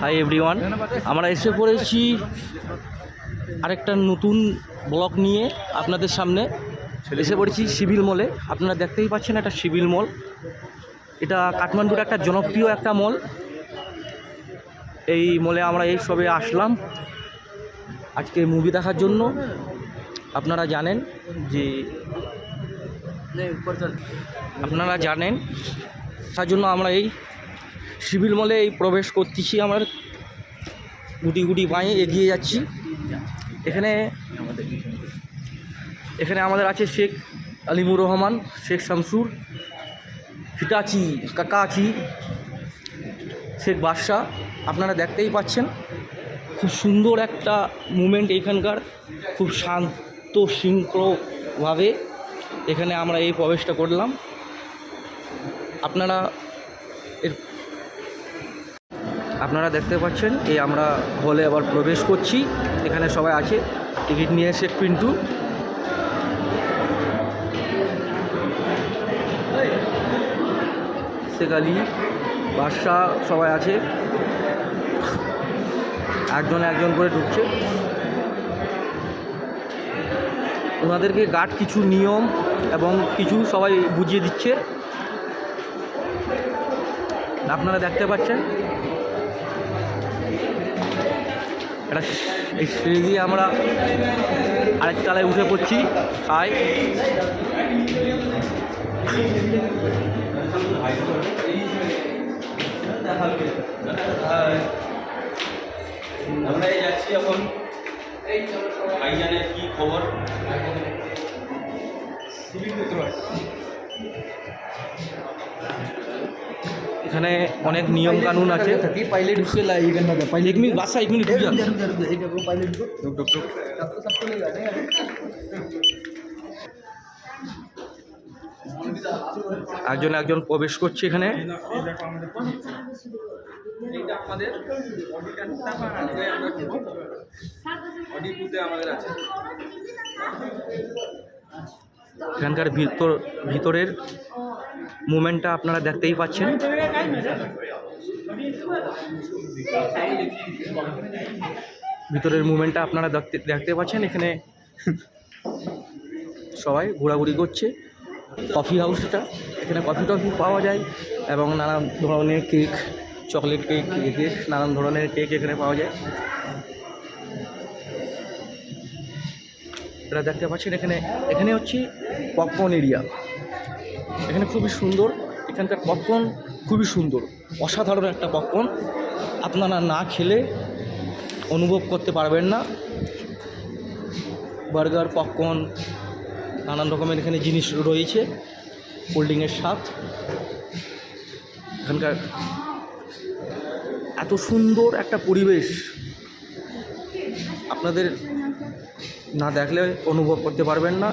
Hi everyone, আমরা এসে পড়েছি আরেকটা নতুন ব্লগ নিয়ে আপনাদের সামনে। এসে পড়েছি সিভিল মলে। আপনারা দেখতেই পাচ্ছেন একটা সিভিল মল। এটা কাঠমান্ডুর একটা জনপ্রিয় একটা মল। এই মলে আমরা এই সবে আসলাম আজকে মুভি দেখার জন্য। আপনারা জানেন তার জন্য আমরা এই সিভিল মলে এই প্রবেশ করতেছি। আমরা গুটি গুটি পায়ে এগিয়ে যাচ্ছি। এখানে আমাদের আছে শেখ আলিমুর রহমান, শেখ শামসুর, হিটাচি, কাকাচি, শেখ বাদশাহ। আপনারা দেখতেই পাচ্ছেন খুব সুন্দর একটা মুভমেন্ট এখানকার। খুব শান্ত শৃঙ্খলভাবে এখানে আমরা এই প্রবেশটা করলাম। আপনারা দেখতে পাচ্ছেন এই আমরা হলে আবার প্রবেশ করছি। এখানে সবাই আছে, টিকিট নিয়ে শেখ পিন্টু, শেখ আলী, বাদশাহ সবাই আছে। একজন করে ঢুকছে। ওনাদেরকে গার্ড কিছু নিয়ম এবং কিছু সবাই বুঝিয়ে দিচ্ছে। আপনারা দেখতে পাচ্ছেন এটা এই সিঁড়ি দিয়ে আমরা আরেক তলায় উঠে পড়ছি। আমরা যাচ্ছি এখন ভাইজানের কি খবর। এখানে অনেক নিয়ম কানুন আছে। একজন প্রবেশ করছে এখানে। এখানকার ভিতরের মুভমেন্টটা আপনারা দেখতেই পাচ্ছেন। ভিতরের মুভমেন্টটা আপনারা দেখতে পাচ্ছেন। এখানে সবাই ঘোরাঘুরি করছে। কফি হাউসটা, এখানে কফি টফি পাওয়া যায় এবং নানান ধরনের কেক, চকলেট কেক, নানান ধরনের কেক এখানে পাওয়া যায়। এটা দেখতে পাচ্ছেন এখানে হচ্ছে পপকর্ন এরিয়া। এখানে খুবই সুন্দর, এখানকার পপকর্ন খুবই সুন্দর, অসাধারণ একটা পপকর্ন। আপনারা না খেলে অনুভব করতে পারবেন না। বার্গার, পপকর্ন, নানান রকমের এখানে জিনিস রয়েছে। কোল্ড ড্রিঙ্কের স্বাদ। এখানকার এত সুন্দর একটা পরিবেশ আপনাদের না দেখলে অনুভব করতে পারবেন না।